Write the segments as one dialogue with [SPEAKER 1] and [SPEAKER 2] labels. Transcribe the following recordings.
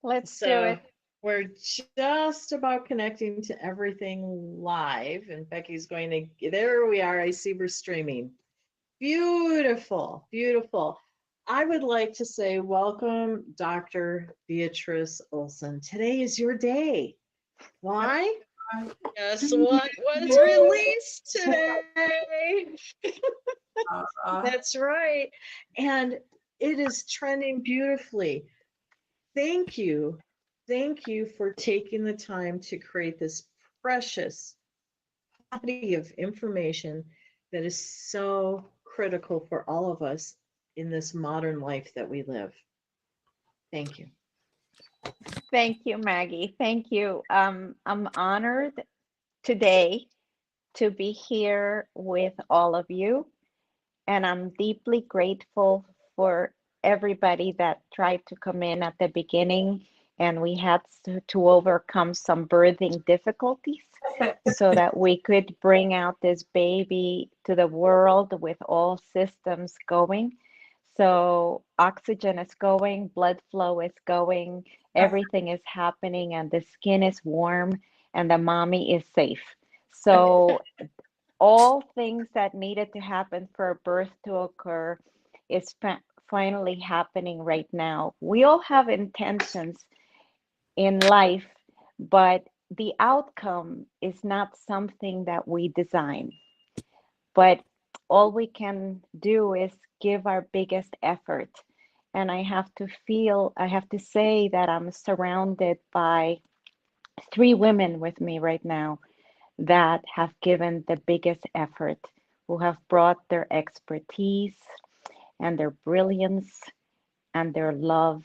[SPEAKER 1] Let's do
[SPEAKER 2] So
[SPEAKER 1] it.
[SPEAKER 2] we're just about connecting to everything live, and Becky's going to, there we are. I see we're streaming. Beautiful, beautiful. I would like to say, welcome, Dr. Beatriz Olson. Today is your day. Why? Guess what was released today? That's right. And it is trending beautifully. Thank you. Thank you for taking the time to create this precious body of information that is so critical for all of us in this modern life that we live. Thank you.
[SPEAKER 1] Thank you, Maggie. Thank you. I'm honored today to be here with all of you, and I'm deeply grateful for everybody that tried to come in at the beginning, and we had to overcome some birthing difficulties so that we could bring out this baby to the world with all systems going. So oxygen is going, blood flow is going, everything is happening, and the skin is warm, and the mommy is safe. So all things that needed to happen for a birth to occur is finally happening right now. We all have intentions in life, but the outcome is not something that we design. But all we can do is give our biggest effort. And I have to say that I'm surrounded by three women with me right now that have given the biggest effort, who have brought their expertise and their brilliance and their love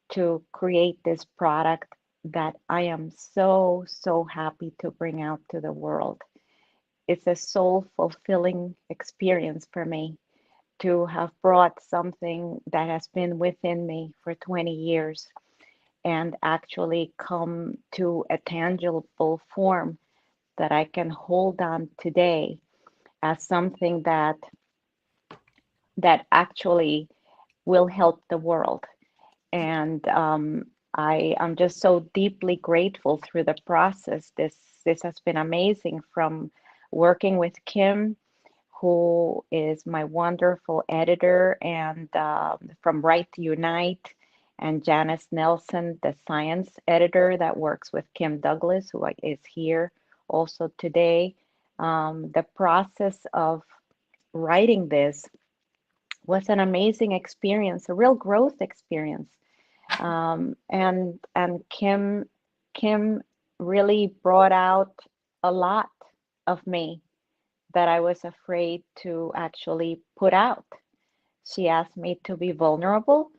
[SPEAKER 1] to create this product that I am so, so happy to bring out to the world. It's a soul fulfilling experience for me to have brought something that has been within me for 20 years and actually come to a tangible form that I can hold on today as something that actually will help the world. And I am just so deeply grateful through the process. This has been amazing, from working with Kim, who is my wonderful editor, and from Right to Unite, and Janice Nelson, the science editor that works with Kim Douglas, who is here also today. The process of writing this was an amazing experience, a real growth experience. And Kim really brought out a lot of me that I was afraid to actually put out. She asked me to be vulnerable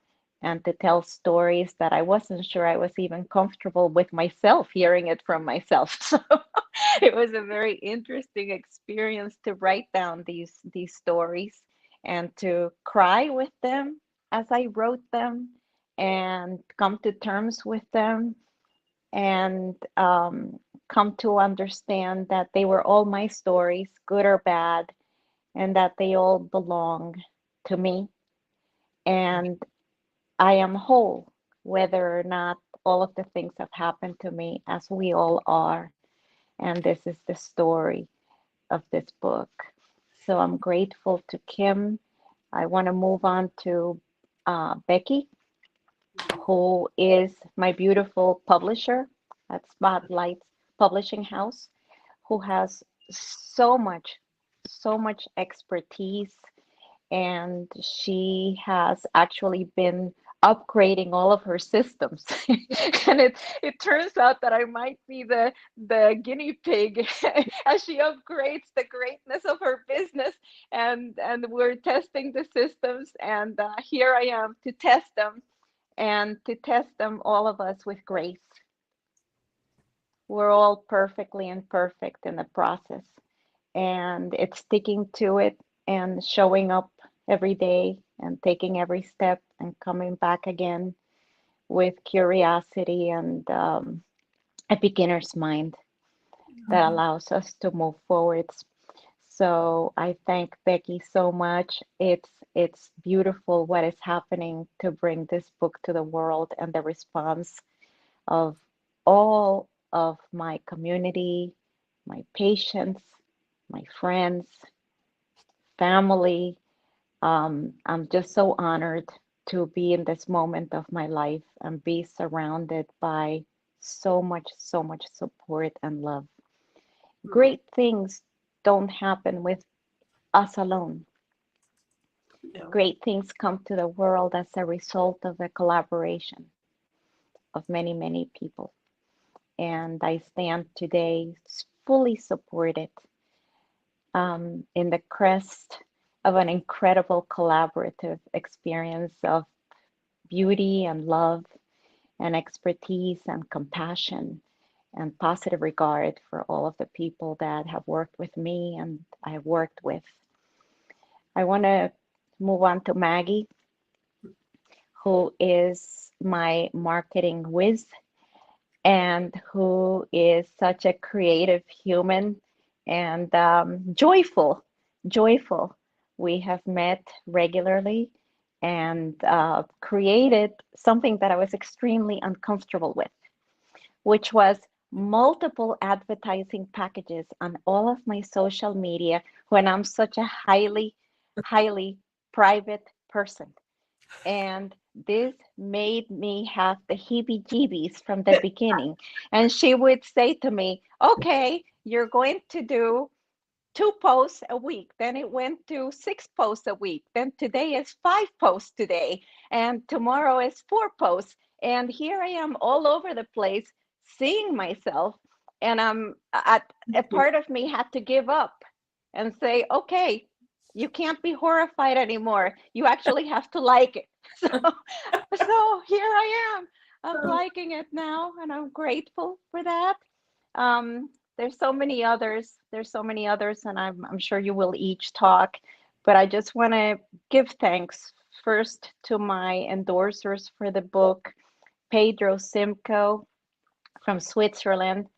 [SPEAKER 1] and to tell stories that I wasn't sure I was even comfortable with myself, hearing it from myself. So it was a very interesting experience to write down these stories and to cry with them as I wrote them and come to terms with them and come to understand that they were all my stories, good or bad, and that they all belong to me. And I am whole, whether or not all of the things have happened to me, as we all are. And this is the story of this book. So I'm grateful to Kim. I want to move on to Becky, who is my beautiful publisher at Spotlight Publishing House, who has so much expertise, and she has actually been upgrading all of her systems. And it turns out that I might be the guinea pig as she upgrades the greatness of her business, and we're testing the systems, and here I am to test them, and to test them, all of us, with grace. We're all perfectly imperfect in the process, and it's sticking to it and showing up every day and taking every step and coming back again with curiosity and a beginner's mind that allows us to move forwards. So I thank Becky so much. it's beautiful what is happening to bring this book to the world, and the response of all of my community, my patients, my friends, family. I'm just so honored to be in this moment of my life and be surrounded by so much support and love.
[SPEAKER 2] Mm.
[SPEAKER 1] Great things don't happen with us alone.
[SPEAKER 2] Yeah.
[SPEAKER 1] Great things come to the world as a result of a collaboration of many, many people. And I stand today fully supported in the crest of an incredible collaborative experience of beauty and love and expertise and compassion and positive regard for all of the people that have worked with me and I have worked with. I want to move on to Maggie, who is my marketing whiz and who is such a creative human and joyful. We have met regularly and created something that I was extremely uncomfortable with, which was multiple advertising packages on all of my social media when I'm such a highly private person. And this made me have the heebie jeebies from the beginning. And she would say to me, okay, you're going to do 2 posts a week. Then it went to 6 posts a week. Then today is 5 posts today. And tomorrow is 4 posts. And here I am all over the place seeing myself. And a part of me had to give up and say, okay, you can't be horrified anymore. You actually have to like it. So here I am. I'm liking it now, and I'm grateful for that. Um, there's so many others. There's so many others, and I'm sure you will each talk. But I just want to give thanks first to my endorsers for the book, Pedro Simcoe from Switzerland,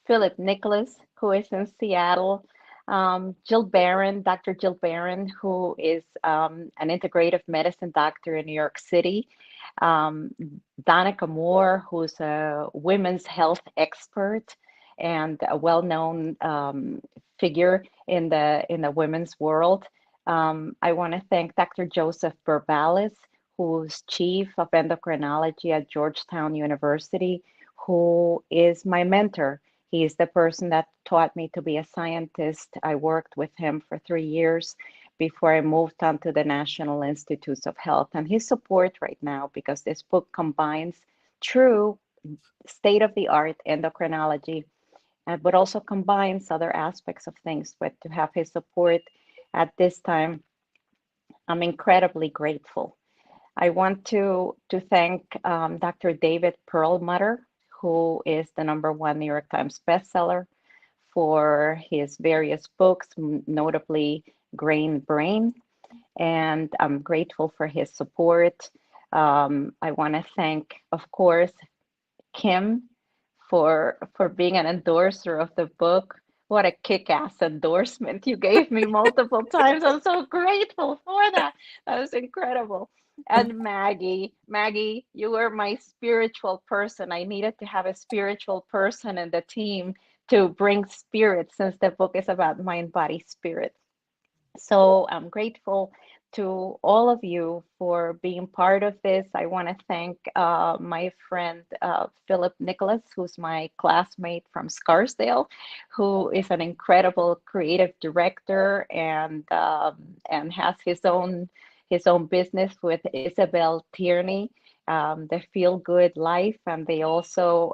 [SPEAKER 1] Philip Nicholas, who is in Seattle, Jill Barron, Dr. Jill Barron, who is an integrative medicine doctor in New York City, um, Donica Moore, who's a women's health expert and a well-known figure in the women's world. I want to thank Dr. Joseph Burbalis, who's chief of endocrinology at Georgetown University, who is my mentor. He is the person that taught me to be a scientist. I worked with him for 3 years before I moved on to the National Institutes of Health. And his support right now, because this book combines true state of the art endocrinology, but also combines other aspects of things. But to have his support at this time, I'm incredibly grateful. I want to thank Dr. David Perlmutter, who is the #1 New York Times bestseller for his various books, notably Grain Brain, and I'm grateful for his support. I want to thank, of course, Kim for being an endorser of the book. What a kick-ass endorsement you gave me multiple times. I'm so grateful for that. That was incredible. And Maggie, you were my spiritual person. I needed to have a spiritual person in the team to bring spirit since the book is about mind, body, spirit. So I'm grateful to all of you for being part of this. I want to thank my friend Philip Nicholas, who's my classmate from Scarsdale, who is an incredible creative director and has his own business with Isabel Tierney. The Feel Good Life, and they also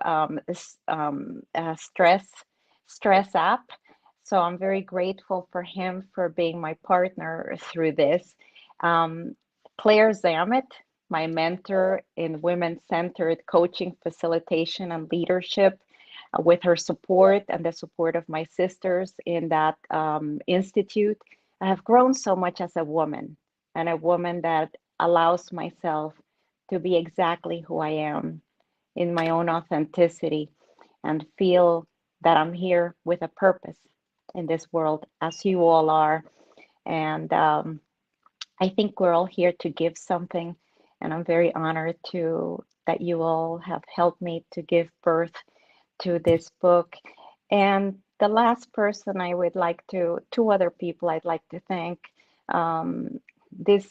[SPEAKER 1] stress app. So I'm very grateful for him for being my partner through this. Um, Claire Zamet, my mentor in women-centered coaching, facilitation, and leadership, with her support and the support of my sisters in that institute, I have grown so much as a woman, and a woman that allows myself to be exactly who I am in my own authenticity and feel that I'm here with a purpose in this world, as you all are. And I think we're all here to give something, and I'm very honored to that you all have helped me to give birth to this book. And the last person I would like to, two other people I'd like to thank. Um, this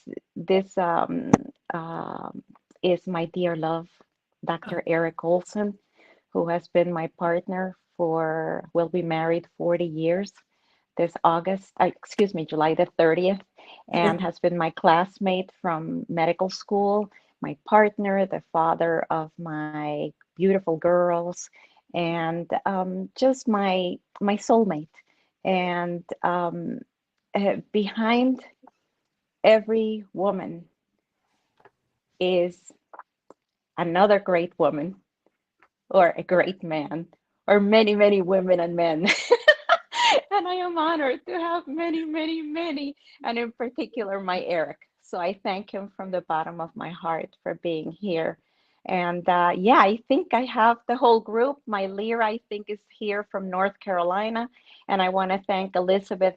[SPEAKER 1] is my dear love, Dr. Eric Olson, who has been my partner for, we'll be married 40 years this August, excuse me, July the 30th, and has been my classmate from medical school, my partner, the father of my beautiful girls, and just my soulmate. And behind every woman is another great woman or a great man or many, many women and men. And I am honored to have many, many, many, and in particular, my Eric. So I thank him from the bottom of my heart for being here. And yeah, I think I have the whole group. My Lear, I think, is here from North Carolina. And I want to thank Elizabeth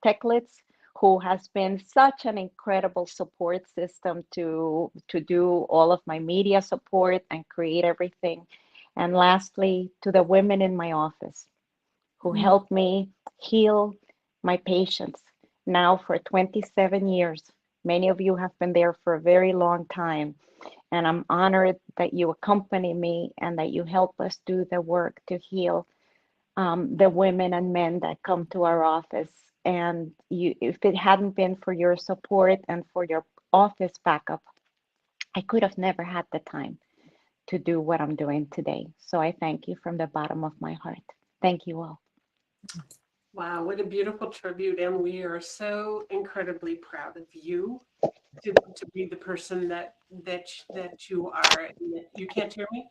[SPEAKER 1] Techlitz, who has been such an incredible support system to do all of my media support and create everything. And lastly, to the women in my office who helped me heal my patients now for 27 years. Many of you have been there for a very long time. And I'm honored that you accompany me and that you help us do the work to heal the women and men that come to our office. And you, if it hadn't been for your support and for your office backup, I could have never had the time to do what I'm doing today. So I thank you from the bottom of my heart. Thank you all.
[SPEAKER 3] Wow, what a beautiful tribute. And we are so incredibly proud of you to be the person that you are. You can't hear me?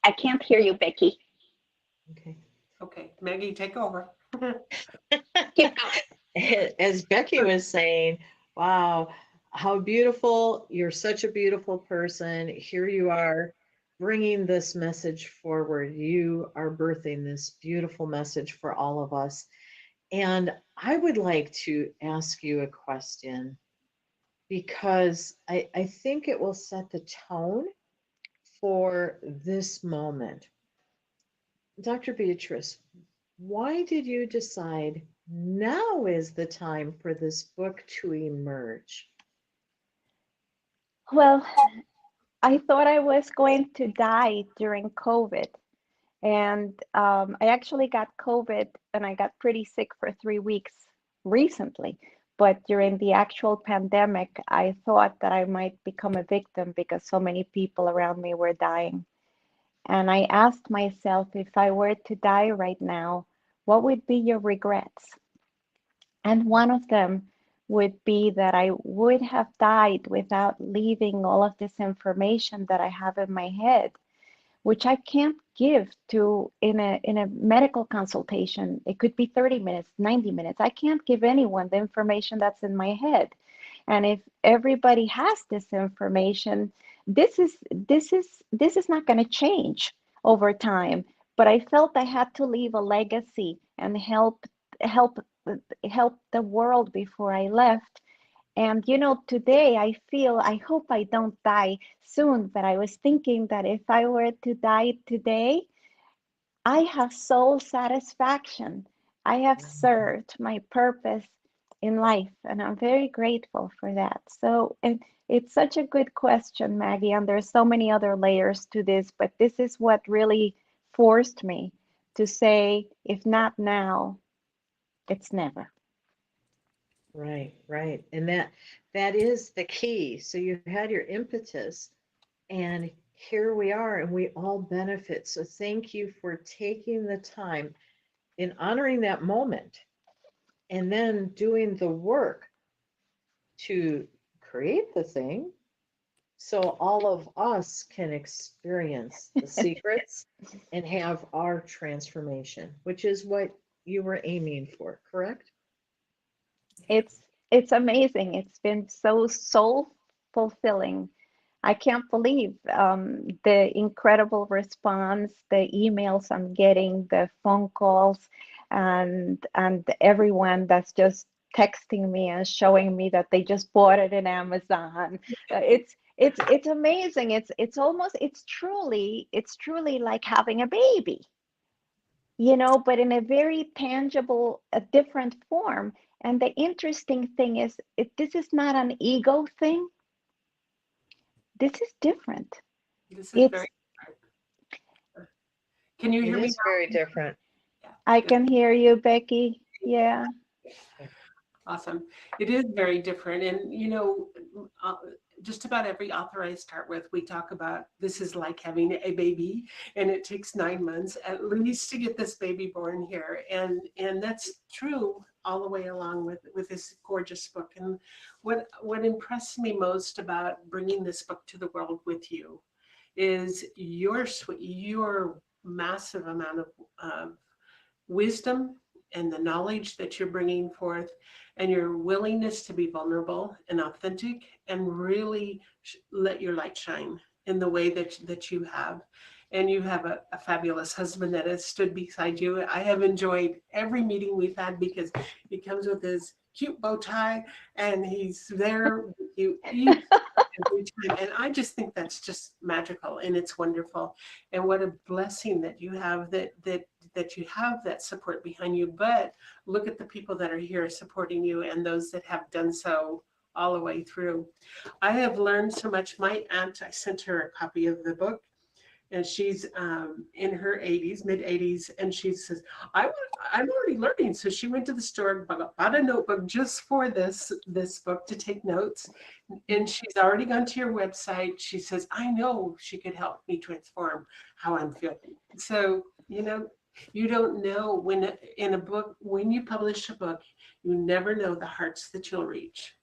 [SPEAKER 1] I can't hear you, Becky.
[SPEAKER 2] Okay.
[SPEAKER 3] Okay, Maggie, take over.
[SPEAKER 1] Keep going.
[SPEAKER 2] As Becky was saying, wow, how beautiful. You're such a beautiful person. Here you are bringing this message forward. You are birthing this beautiful message for all of us. And I would like to ask you a question because I think it will set the tone for this moment. Dr. Beatrice, why did you decide now is the time for this book to emerge?
[SPEAKER 1] Well, I thought I was going to die during COVID. And I actually got COVID and I got pretty sick for 3 weeks recently. But during the actual pandemic, I thought that I might become a victim because so many people around me were dying. And I asked myself, if I were to die right now, what would be your regrets? And one of them would be that I would have died without leaving all of this information that I have in my head, which I can't give to in a medical consultation. It could be 30 minutes, 90 minutes. I can't give anyone the information that's in my head. And if everybody has this information, this is not going to change over time. But I felt I had to leave a legacy and help help the world before I left. And today I feel, I hope I don't die soon, but I was thinking that if I were to die today, I have soul satisfaction. I have served my purpose in life, and I'm very grateful for that. So it's such a good question, Maggie, and there's so many other layers to this, but this is what really forced me to say, if not now, it's never.
[SPEAKER 2] Right, right. And that is the key. So you had your impetus and here we are and we all benefit. So thank you for taking the time in honoring that moment and then doing the work to create the thing so all of us can experience the secrets and have our transformation, which is what you were aiming for, correct?
[SPEAKER 1] It's it's amazing. It's been so soul fulfilling. I can't believe the incredible response, the emails I'm getting, the phone calls, and everyone that's just texting me and showing me that they just bought it in Amazon. It's amazing. It's truly like having a baby, but in a very tangible, a different form. And the interesting thing is, this is not an ego thing. This is different.
[SPEAKER 3] This is
[SPEAKER 1] It's
[SPEAKER 3] very different. Can you hear
[SPEAKER 2] It
[SPEAKER 3] me
[SPEAKER 2] is
[SPEAKER 3] now?
[SPEAKER 2] very different.
[SPEAKER 3] Yeah,
[SPEAKER 1] I
[SPEAKER 3] good.
[SPEAKER 1] can hear you, Becky. Yeah.
[SPEAKER 3] Awesome. It is very different. And, uh, just about every author I start with, we talk about this is like having a baby, and it takes 9 months at least to get this baby born here. And that's true all the way along with this gorgeous book. And what impressed me most about bringing this book to the world with you is your massive amount of wisdom and the knowledge that you're bringing forth, and your willingness to be vulnerable and authentic and really let your light shine in the way that you have. And you have a fabulous husband that has stood beside you. I have enjoyed every meeting we've had because he comes with his cute bow tie and he's there with you each every time. And I just think that's just magical and it's wonderful. And what a blessing that you have that you have that support behind you. But look at the people that are here supporting you and those that have done so all the way through. I have learned so much. My aunt, I sent her a copy of the book, and she's in her 80s, mid 80s, and she says, I'm already learning. So she went to the store, bought a notebook just for this book to take notes. And she's already gone to your website. She says, I know she could help me transform how I'm feeling. So, you don't know when you publish a book, you never know the hearts that you'll reach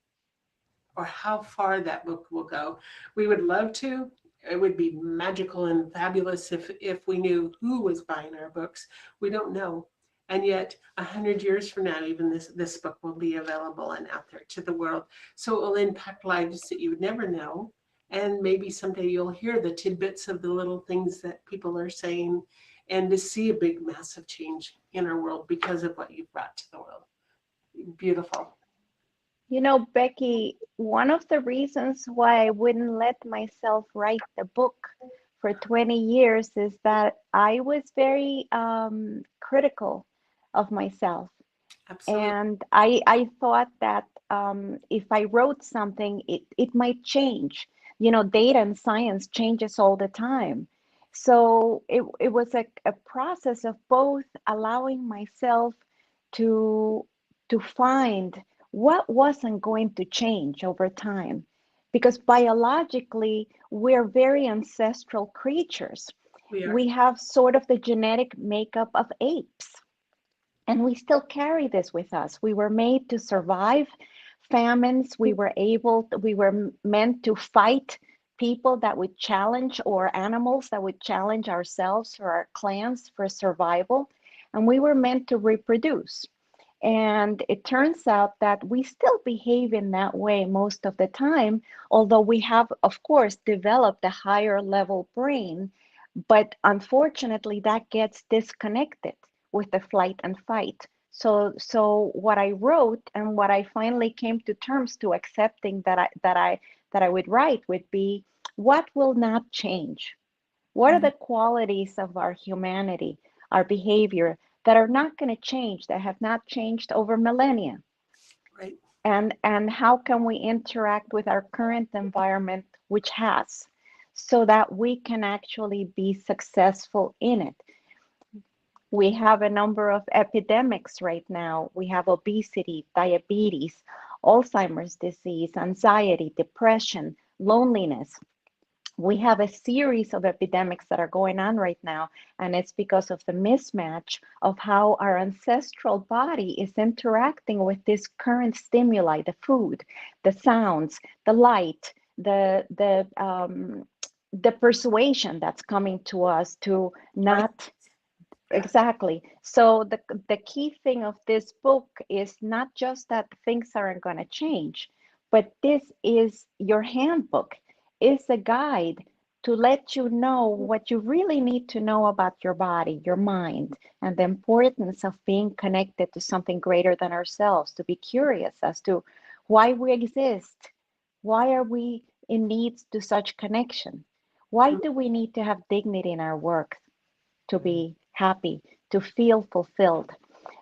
[SPEAKER 3] or how far that book will go. We would love to. It would be magical and fabulous if we knew who was buying our books. We don't know. And yet, 100 years from now, even this book will be available and out there to the world. So it will impact lives that you would never know. And maybe someday you'll hear the tidbits of the little things that people are saying, and to see a big, massive change in our world because of what you've brought to the world. Beautiful.
[SPEAKER 1] Becky, one of the reasons why I wouldn't let myself write the book for 20 years is that I was very critical of myself.
[SPEAKER 3] Absolutely.
[SPEAKER 1] And I thought that if I wrote something, it might change. Data and science changes all the time. So it was a process of both allowing myself to find what wasn't going to change over time. Because biologically, we're very ancestral creatures.
[SPEAKER 3] We are.
[SPEAKER 1] We have sort of the genetic makeup of apes. And we still carry this with us. We were made to survive famines. We were meant to fight people that would challenge, or animals that would challenge ourselves or our clans for survival. And we were meant to reproduce. And it turns out that we still behave in that way most of the time, although we have, of course, developed a higher level brain. But unfortunately, that gets disconnected with the flight and fight. So what I wrote and what I finally came to terms to accepting that I would write would be, what will not change? What are the qualities of our humanity, our behavior, that are not going to change, that have not changed over millennia?
[SPEAKER 3] Right.
[SPEAKER 1] And how can we interact with our current environment, which has, so that we can actually be successful in it? We have a number of epidemics right now. We have obesity, diabetes, Alzheimer's disease, anxiety, depression, loneliness. We have a series of epidemics that are going on right now, and it's because of the mismatch of how our ancestral body is interacting with this current stimuli, the food, the sounds, the light, the persuasion that's coming to us to
[SPEAKER 3] Right.
[SPEAKER 1] not. Exactly. So the key thing of this book is not just that things aren't going to change, but this is your handbook. It's a guide to let you know what you really need to know about your body, your mind, and the importance of being connected to something greater than ourselves, to be curious as to why we exist. Why are we in need to such connection? Why do we need to have dignity in our work to be happy, to feel fulfilled?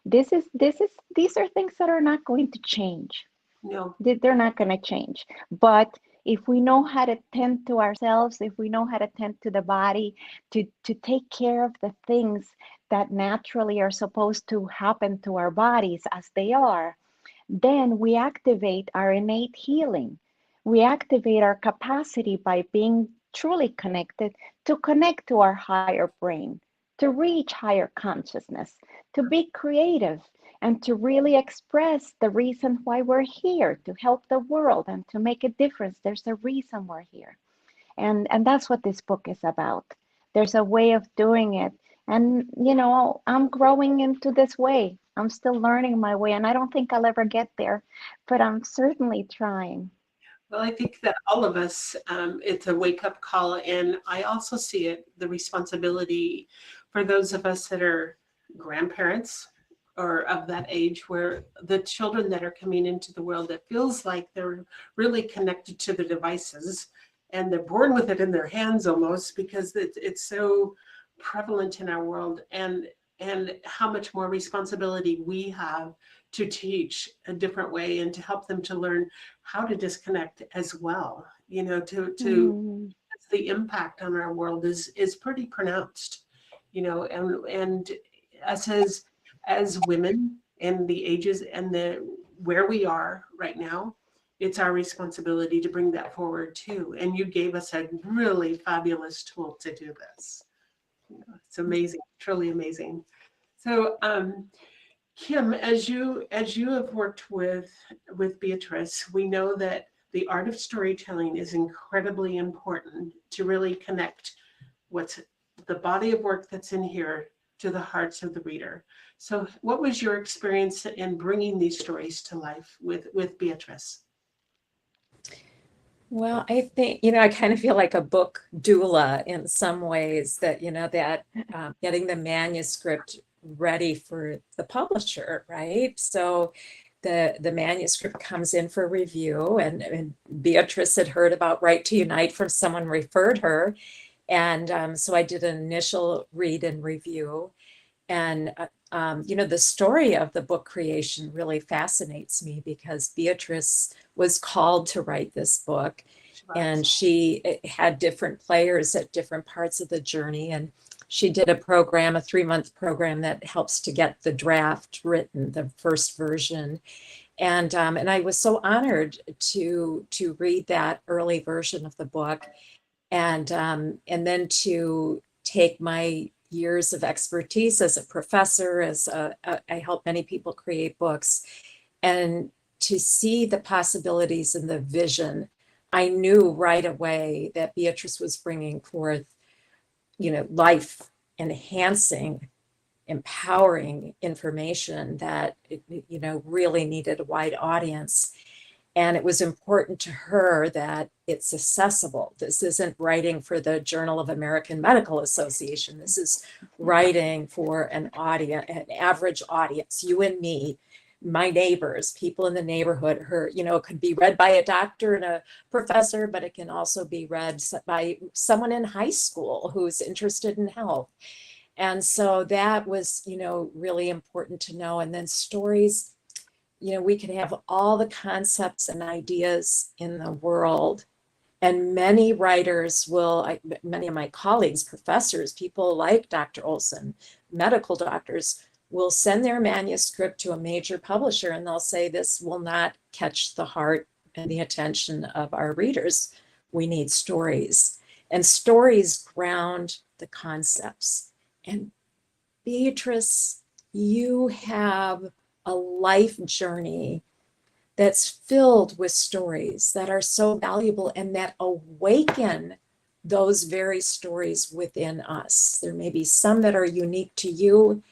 [SPEAKER 1] These are things that are not going to change.
[SPEAKER 3] No.
[SPEAKER 1] They're not going to change. But if we know how to tend to ourselves, if we know how to tend to the body, to take care of the things that naturally are supposed to happen to our bodies as they are, then we activate our innate healing. We activate our capacity by being truly connected to connect to our higher brain, to reach higher consciousness, to be creative, and to really express the reason why we're here, to help the world and to make a difference. There's a reason we're here. And that's what this book is about. There's a way of doing it. And, I'm growing into this way. I'm still learning my way, and I don't think I'll ever get there, but I'm certainly trying.
[SPEAKER 3] Well, I think that all of us, it's a wake-up call, and I also see it, the responsibility for those of us that are grandparents or of that age, where the children that are coming into the world, it feels like they're really connected to the devices, and they're born with it in their hands almost, because it's so prevalent in our world, and how much more responsibility we have to teach a different way and to help them to learn how to disconnect as well. The impact on our world is pretty pronounced, and us as women and the ages and where we are right now, it's our responsibility to bring that forward too. And you gave us a really fabulous tool to do this. It's amazing, truly amazing. So, Kim, as you have worked with Beatrice, we know that the art of storytelling is incredibly important to really connect what's the body of work that's in here to the hearts of the reader. So what was your experience in bringing these stories to life with Beatrice?
[SPEAKER 4] Well, I think, I kind of feel like a book doula in some ways, that, getting the manuscript ready for the publisher, right? So the manuscript comes in for review, and Beatrice had heard about Right to Unite from someone referred her. And so I did an initial read and review. And, the story of the book creation really fascinates me, because Beatrice was called to write this book, and she had different players at different parts of the journey. And she did a 3-month program that helps to get the draft written, the first version. And I was so honored to read that early version of the book, and then to take my years of expertise as a professor, I help many people create books, and to see the possibilities and the vision. I knew right away that Beatrice was bringing forth, life enhancing, empowering information that, really needed a wide audience. And it was important to her that it's accessible. This isn't writing for the Journal of American Medical Association. This is writing for an average audience, you and me, my neighbors, people in the neighborhood. It could be read by a doctor and a professor, but it can also be read by someone in high school who's interested in health. And so that was, really important to know. And then stories, we could have all the concepts and ideas in the world. And many writers many of my colleagues, professors, people like Dr. Olson, medical doctors, will send their manuscript to a major publisher, and they'll say, this will not catch the heart and the attention of our readers. We need stories. And stories ground the concepts. And Beatrice, you have a life journey that's filled with stories that are so valuable and that awaken those very stories within us. There may be some that are unique to you.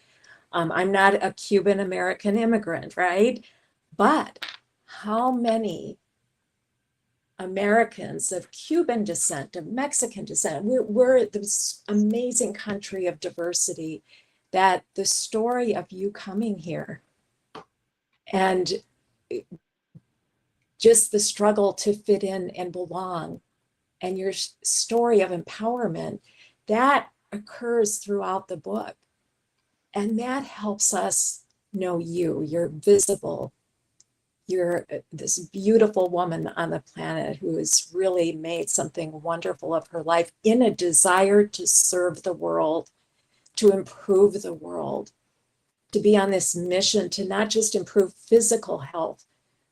[SPEAKER 4] I'm not a Cuban American immigrant, right? But how many Americans of Cuban descent, of Mexican descent. We're this amazing country of diversity, that the story of you coming here and just the struggle to fit in and belong, and your story of empowerment, that occurs throughout the book. And that helps us know you. You're visible. You're this beautiful woman on the planet who has really made something wonderful of her life in a desire to serve the world, to improve the world, to be on this mission to not just improve physical health,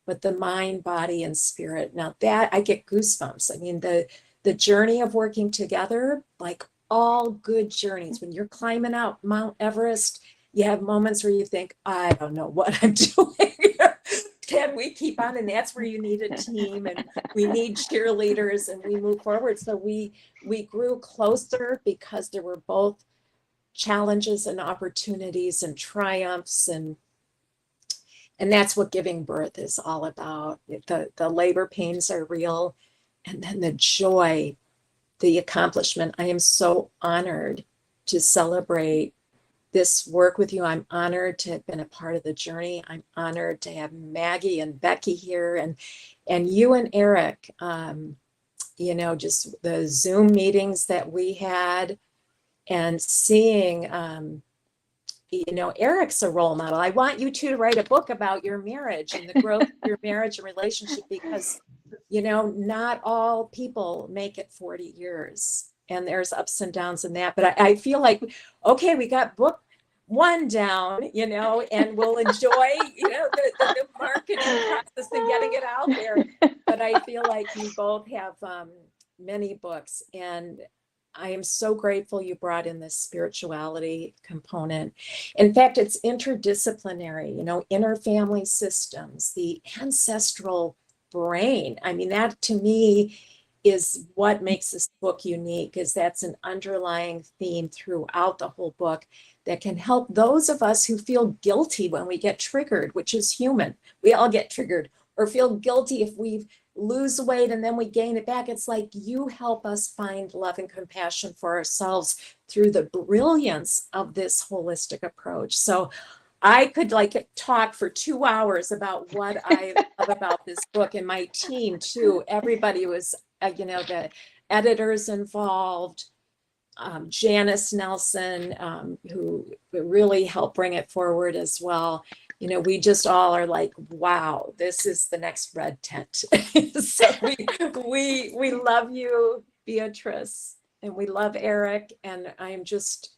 [SPEAKER 4] but the mind, body, and spirit. Now that I get goosebumps. I mean, the journey of working together, like all good journeys, when you're climbing out Mount Everest, you have moments where you think, I don't know what I'm doing. Can we keep on? And that's where you need a team, and we need cheerleaders, and we move forward. So we grew closer because there were both challenges and opportunities and triumphs, and that's what giving birth is all about. The labor pains are real, and then the joy, the accomplishment. I am so honored to celebrate this work with you. I'm honored to have been a part of the journey. I'm honored to have Maggie and Becky here, and you and Eric. Just the Zoom meetings that we had, and seeing, Eric's a role model. I want you two to write a book about your marriage and the growth of your marriage and relationship, because, not all people make it 40 years, and there's ups and downs in that. But I feel like, okay, we got book one down, and we'll enjoy, the marketing process and getting it out there. But I feel like you both have many books, and I am so grateful you brought in this spirituality component. In fact, it's interdisciplinary, interfamily systems, the ancestral brain. I mean, that to me is what makes this book unique, is that's an underlying theme throughout the whole book that can help those of us who feel guilty when we get triggered, which is human. We all get triggered, or feel guilty if we lose weight and then we gain it back. It's like you help us find love and compassion for ourselves through the brilliance of this holistic approach. So I could talk for 2 hours about what I love about this book, and my team too. Everybody was, the editors involved, Janice Nelson, who really helped bring it forward as well. We just all are like, wow, this is the next red tent. So we love you, Beatrice, and we love Eric, and I'm just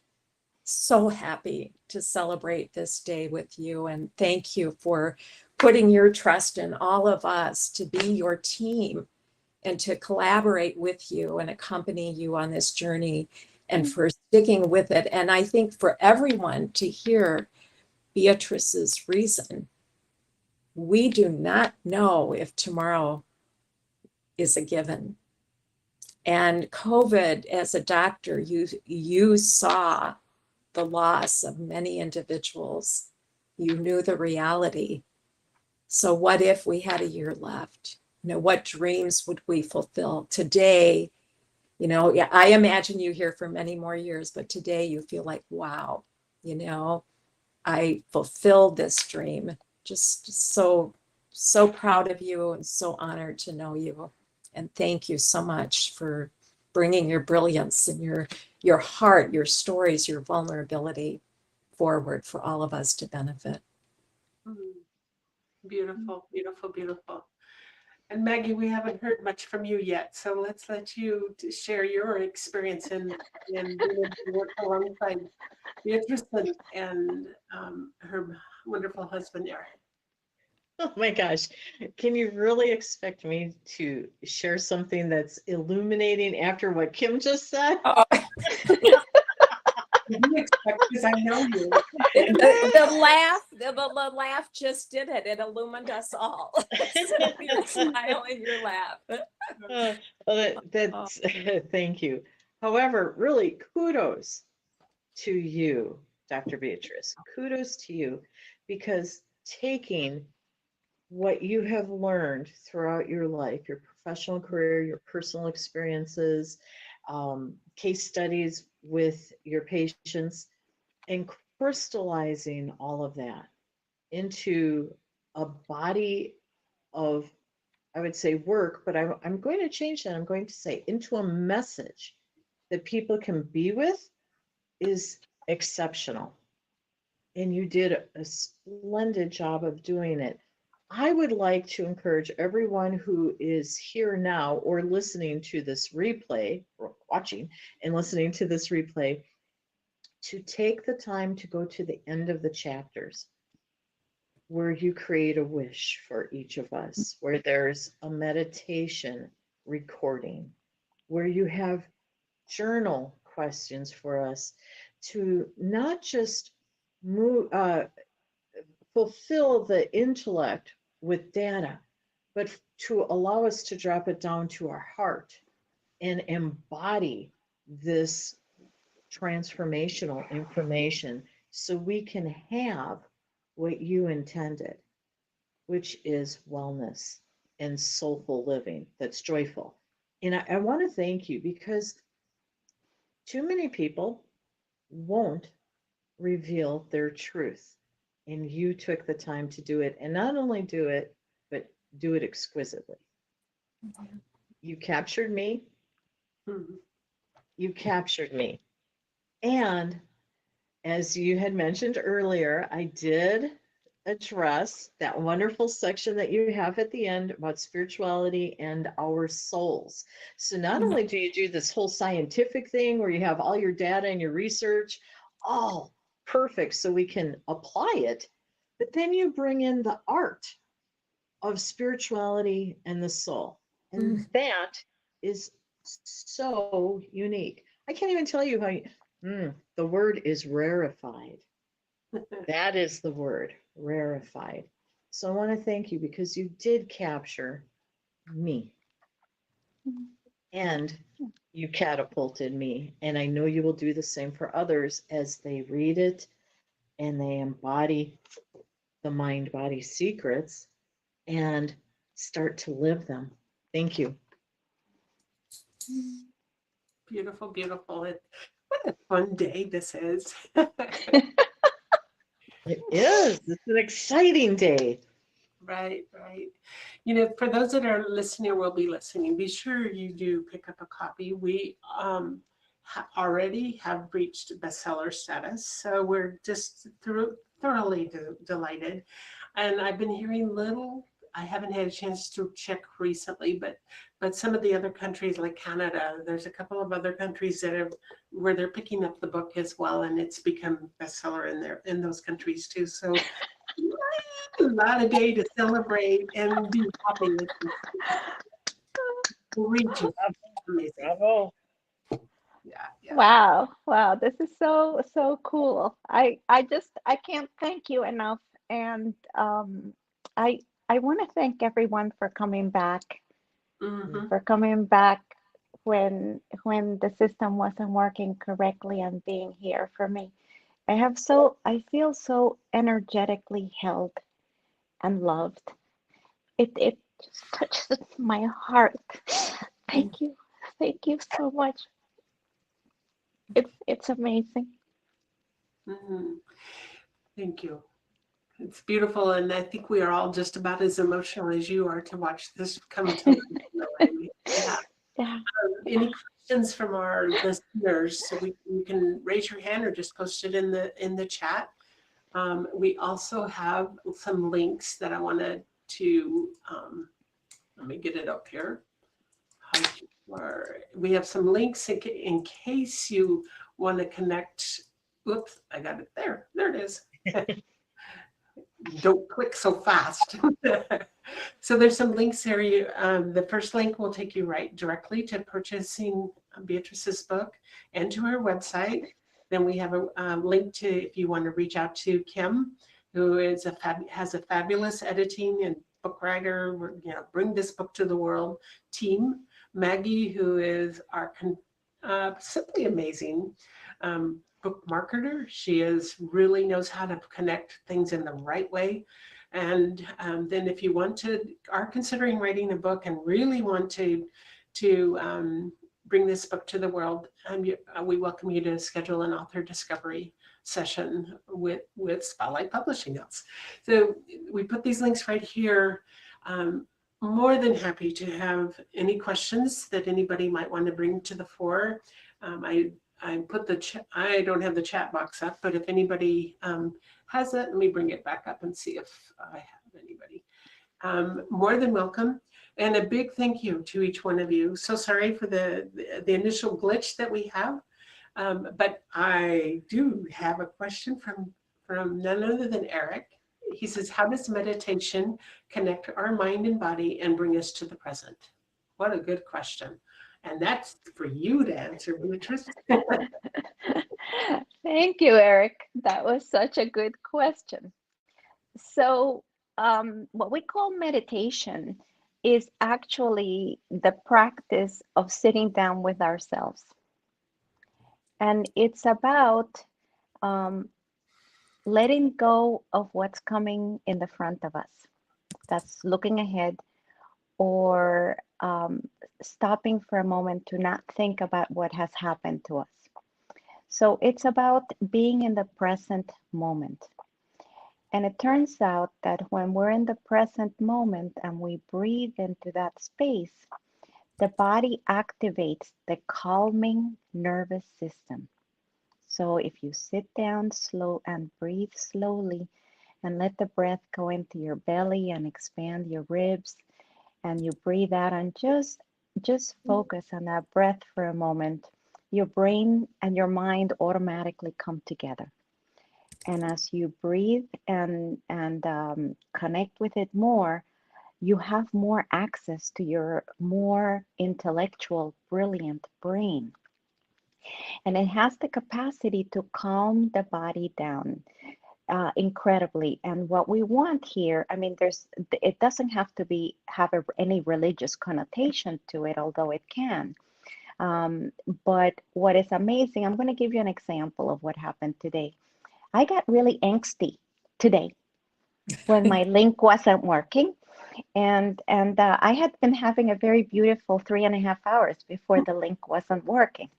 [SPEAKER 4] so happy to celebrate this day with you, and thank you for putting your trust in all of us to be your team and to collaborate with you and accompany you on this journey, and for sticking with it. And I think for everyone to hear Beatrice's reason, we do not know if tomorrow is a given. And COVID, as a doctor, you saw the loss of many individuals. You knew the reality. So what if we had a year left? What dreams would we fulfill today? I imagine you here for many more years, but today you feel like, wow, I fulfilled this dream. Just so proud of you, and so honored to know you. And thank you so much for bringing your brilliance and your heart, your stories, your vulnerability forward for all of us to benefit.
[SPEAKER 3] Beautiful, beautiful, beautiful. And Maggie, we haven't heard much from you yet, so let's let you share your experience in work alongside Beatrice and her wonderful husband, Eric.
[SPEAKER 2] Oh my gosh. Can you really expect me to share something that's illuminating after what Kim just said?
[SPEAKER 4] Oh.
[SPEAKER 3] Because I know you.
[SPEAKER 4] The laugh just did it. It illumined us all. So your smile and your laugh.
[SPEAKER 2] That's thank you. However, really, kudos to you, Dr. Beatrice. Kudos to you, because taking what you have learned throughout your life, your professional career, your personal experiences, case studies with your patients, and crystallizing all of that into a body of, I would say, work, but I'm going to change that. I'm going to say into a message that people can be with is exceptional. And you did a splendid job of doing it. I would like to encourage everyone who is here now or listening to this replay, or watching and listening to this replay, to take the time to go to the end of the chapters where you create a wish for each of us, where there's a meditation recording, where you have journal questions for us to not just move, fulfill the intellect with data, but to allow us to drop it down to our heart and embody this transformational information so we can have what you intended, which is wellness and soulful living that's joyful. And I want to thank you because too many people won't reveal their truth. And you took the time to do it, and not only do it, but do it exquisitely. You captured me. You captured me. And as you had mentioned earlier, I did address that wonderful section that you have at the end about spirituality and our souls. So not only do you do this whole scientific thing where you have all your data and your research, all perfect so we can apply it, but then you bring in the art of spirituality and the soul. And that is so unique. I can't even tell you how the word is rarefied. That is the word, rarefied. So I want to thank you because you did capture me. And you catapulted me. And I know you will do the same for others as they read it and they embody the mind-body secrets and start to live them. Thank you.
[SPEAKER 3] Beautiful, beautiful. What a fun day this is.
[SPEAKER 2] It is. It's an exciting day.
[SPEAKER 3] Right, right. You know, for those that are listening or will be listening, be sure you do pick up a copy. We already have reached bestseller status, so we're just thoroughly delighted. And I've been hearing little. I haven't had a chance to check recently, but some of the other countries like Canada, there's a couple of other countries that have where they're picking up the book as well, and it's become bestseller in those countries too. So a lot of day to celebrate and be happy with reach.
[SPEAKER 2] Bravo.
[SPEAKER 3] Yeah.
[SPEAKER 1] Wow, this is so cool. I can't thank you enough. And I want to thank everyone for coming back, when the system wasn't working correctly and being here for me. I feel so energetically held and loved. It just touches my heart. Thank you. Thank you so much. It's amazing.
[SPEAKER 3] Thank you. It's beautiful, and I think we are all just about as emotional as you are to watch this come to life.
[SPEAKER 1] Yeah.
[SPEAKER 3] Any questions from our listeners? So you can raise your hand or just post it in the chat. We also have some links that I wanted to. Let me get it up here. We have some links in case you want to connect. Oops, I got it there. There it is. Don't click so fast. So there's some links there. The first link will take you right directly to purchasing Beatrice's book and to her website. Then we have a link to if you want to reach out to Kim, who is has a fabulous editing and book writer. Bring this book to the world team. Maggie, who is our simply amazing book marketer. She really knows how to connect things in the right way. And then if you are considering writing a book and really want to bring this book to the world, we welcome you to schedule an author discovery session with Spotlight Publishing House. So we put these links right here. More than happy to have any questions that anybody might want to bring to the fore. I put I don't have the chat box up, but if anybody has it, let me bring it back up and see if I have anybody. More than welcome. And a big thank you to each one of you. So sorry for the initial glitch that we have, but I do have a question from none other than Eric. He says, how does meditation connect our mind and body and bring us to the present? What a good question. And that's for you to answer, Beatriz.
[SPEAKER 1] Thank you, Eric. That was such a good question. So, what we call meditation is actually the practice of sitting down with ourselves. And it's about letting go of what's coming in the front of us. That's looking ahead, or stopping for a moment to not think about what has happened to us. So it's about being in the present moment. And it turns out that when we're in the present moment and we breathe into that space, the body activates the calming nervous system. So if you sit down slow and breathe slowly and let the breath go into your belly and expand your ribs, and you breathe out and just focus on that breath for a moment, your brain and your mind automatically come together. And as you breathe and connect with it more, you have more access to your more intellectual, brilliant brain. And it has the capacity to calm the body down incredibly. And what we want here, I mean, it doesn't have to have any religious connotation to it, although it can. But what is amazing, I'm going to give you an example of what happened today. I got really angsty today when my link wasn't working. And I had been having a very beautiful 3.5 hours before the link wasn't working.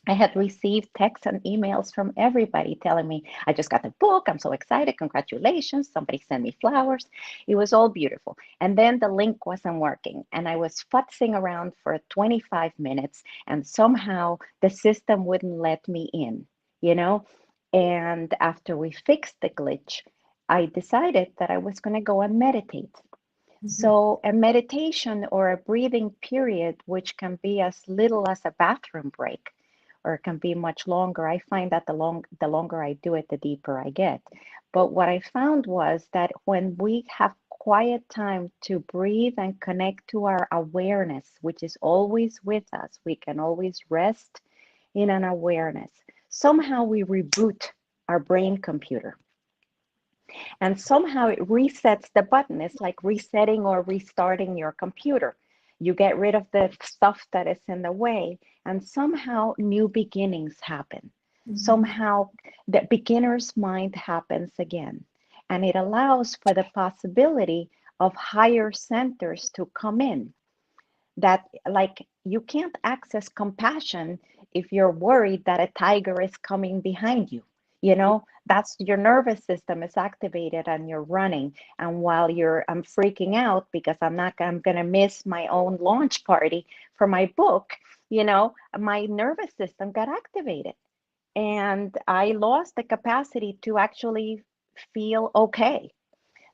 [SPEAKER 1] I had received texts and emails from everybody telling me, I just got the book. I'm so excited. Congratulations. Somebody sent me flowers. It was all beautiful. And then the link wasn't working. And I was futzing around for 25 minutes. And somehow the system wouldn't let me in, you know? And after we fixed the glitch, I decided that I was going to go and meditate. Mm-hmm. So a meditation or a breathing period, which can be as little as a bathroom break, or it can be much longer. I find that the longer I do it, the deeper I get. But what I found was that when we have quiet time to breathe and connect to our awareness, which is always with us, we can always rest in an awareness. Somehow we reboot our brain computer. And somehow it resets the button. It's like resetting or restarting your computer. You get rid of the stuff that is in the way, and somehow new beginnings happen. Mm-hmm. Somehow the beginner's mind happens again. And it allows for the possibility of higher centers to come in. That, like, you can't access compassion if you're worried that a tiger is coming behind you. You know, that's your nervous system is activated and you're running. And while I'm freaking out because I'm going to miss my own launch party for my book, you know, my nervous system got activated and I lost the capacity to actually feel okay.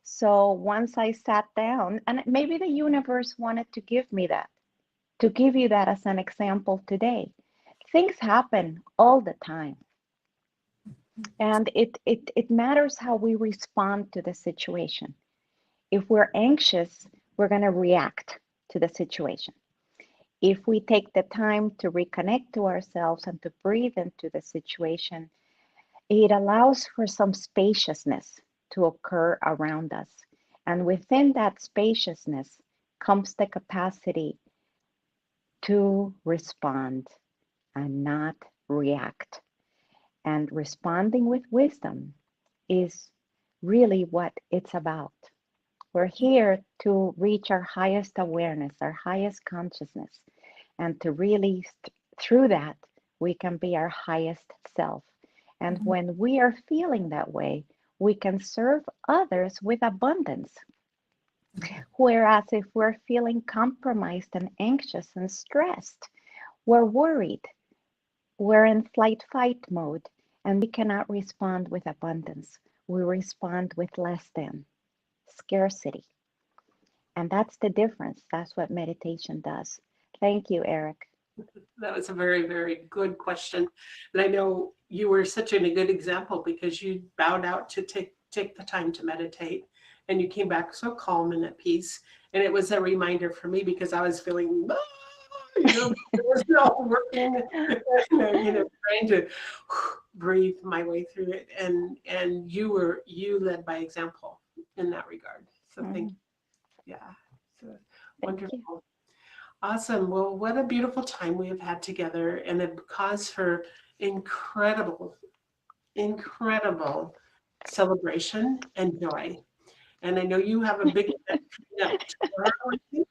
[SPEAKER 1] So once I sat down, and maybe the universe wanted to give me that, to give you that as an example today. Things happen all the time. And it matters how we respond to the situation. If we're anxious, we're going to react to the situation. If we take the time to reconnect to ourselves and to breathe into the situation, it allows for some spaciousness to occur around us. And within that spaciousness comes the capacity to respond and not react. And responding with wisdom is really what it's about. We're here to reach our highest awareness, our highest consciousness, and to really, through that, we can be our highest self. And when we are feeling that way, we can serve others with abundance. Whereas if we're feeling compromised and anxious and stressed, we're worried, we're in flight fight mode, and we cannot respond with abundance. We respond with less than scarcity. And that's the difference. That's what meditation does. Thank you, Eric.
[SPEAKER 3] That was a very, very good question. And I know you were such a good example because you bowed out to take the time to meditate, and you came back so calm and at peace. And it was a reminder for me because I was feeling, there was no working, trying to breathe my way through it. And you led by example in that regard. So thank you. Yeah. So wonderful.
[SPEAKER 1] You.
[SPEAKER 3] Awesome. Well, what a beautiful time we have had together, and a cause for incredible, incredible celebration and joy. And I know you have a big event coming up tomorrow, I think.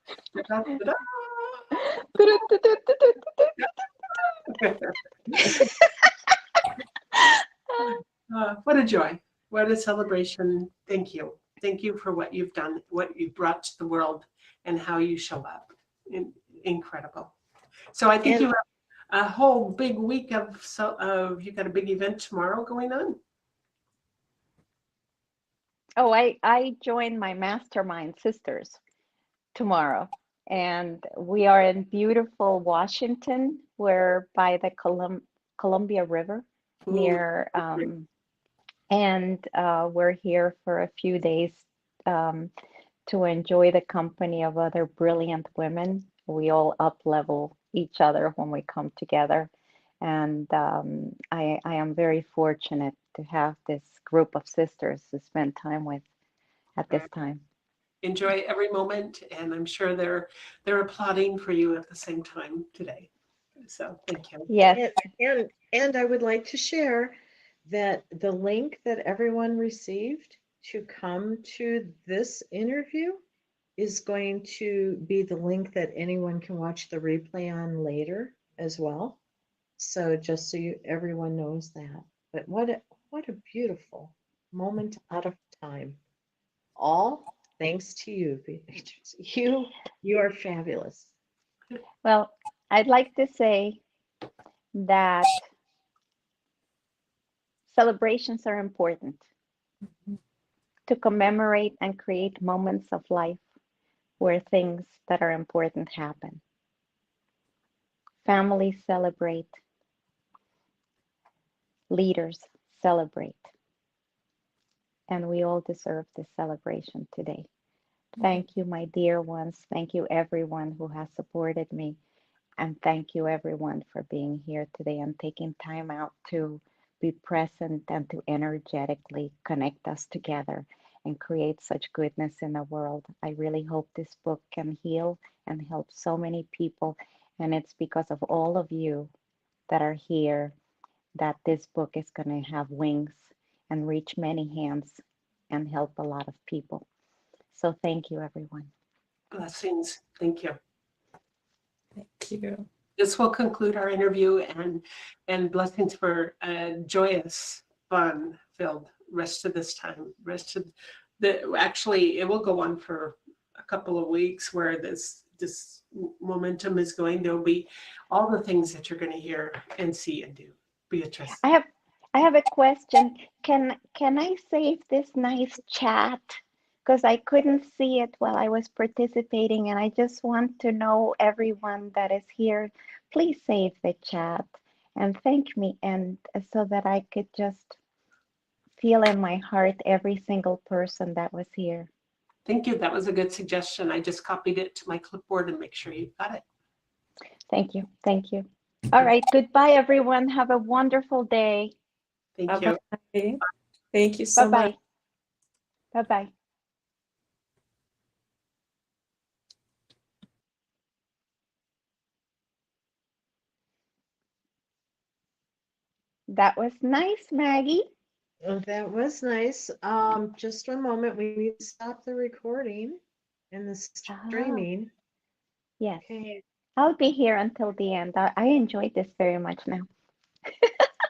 [SPEAKER 3] What a joy. What a celebration. Thank you. Thank you for what you've done, what you brought to the world, and how you show up. Incredible. So I think you have a whole big week of you got a big event tomorrow going on.
[SPEAKER 1] Oh, I joined my mastermind sisters tomorrow, and we are in beautiful Washington. We're by the Columbia River near, and we're here for a few days to enjoy the company of other brilliant women. We all up level each other when we come together. And I am very fortunate to have this group of sisters to spend time with at this time.
[SPEAKER 3] Enjoy every moment, and I'm sure they're applauding for you at the same time today. So thank you.
[SPEAKER 1] Yes.
[SPEAKER 2] And I would like to share that the link that everyone received to come to this interview is going to be the link that anyone can watch the replay on later as well. So just so everyone knows that. But what a beautiful moment out of time. All thanks to you, Beatriz. You are fabulous.
[SPEAKER 1] Well, I'd like to say that celebrations are important to commemorate and create moments of life where things that are important happen. Families celebrate, leaders celebrate, and we all deserve this celebration today. Thank you, my dear ones. Thank you, everyone who has supported me. And thank you, everyone, for being here today and taking time out to be present and to energetically connect us together and create such goodness in the world. I really hope this book can heal and help so many people. And it's because of all of you that are here that this book is going to have wings and reach many hands and help a lot of people. So thank you, everyone.
[SPEAKER 3] Blessings. Thank you.
[SPEAKER 4] Thank you.
[SPEAKER 3] This will conclude our interview, and blessings for a joyous, fun-filled rest of this time. Actually, it will go on for a couple of weeks where this momentum is going. There'll be all the things that you're going to hear and see and do. Beatriz.
[SPEAKER 1] I have a question. Can I save this nice chat? Because I couldn't see it while I was participating, and I just want to know everyone that is here. Please save the chat and thank me, and so that I could just feel in my heart every single person that was here.
[SPEAKER 3] Thank you. That was a good suggestion. I just copied it to my clipboard and make sure you got it.
[SPEAKER 1] Thank you. Thank you. All right. Goodbye, everyone. Have a wonderful day.
[SPEAKER 3] Thank you.
[SPEAKER 4] Bye-bye. Thank you so much.
[SPEAKER 1] Bye-bye. Bye-bye. That was nice, Maggie.
[SPEAKER 2] Oh, that was nice. Just one moment. We need to stop the recording and the
[SPEAKER 1] Ah,
[SPEAKER 2] streaming.
[SPEAKER 1] yes.
[SPEAKER 2] Okay.
[SPEAKER 1] I'll be here until the end. I enjoyed this very much now.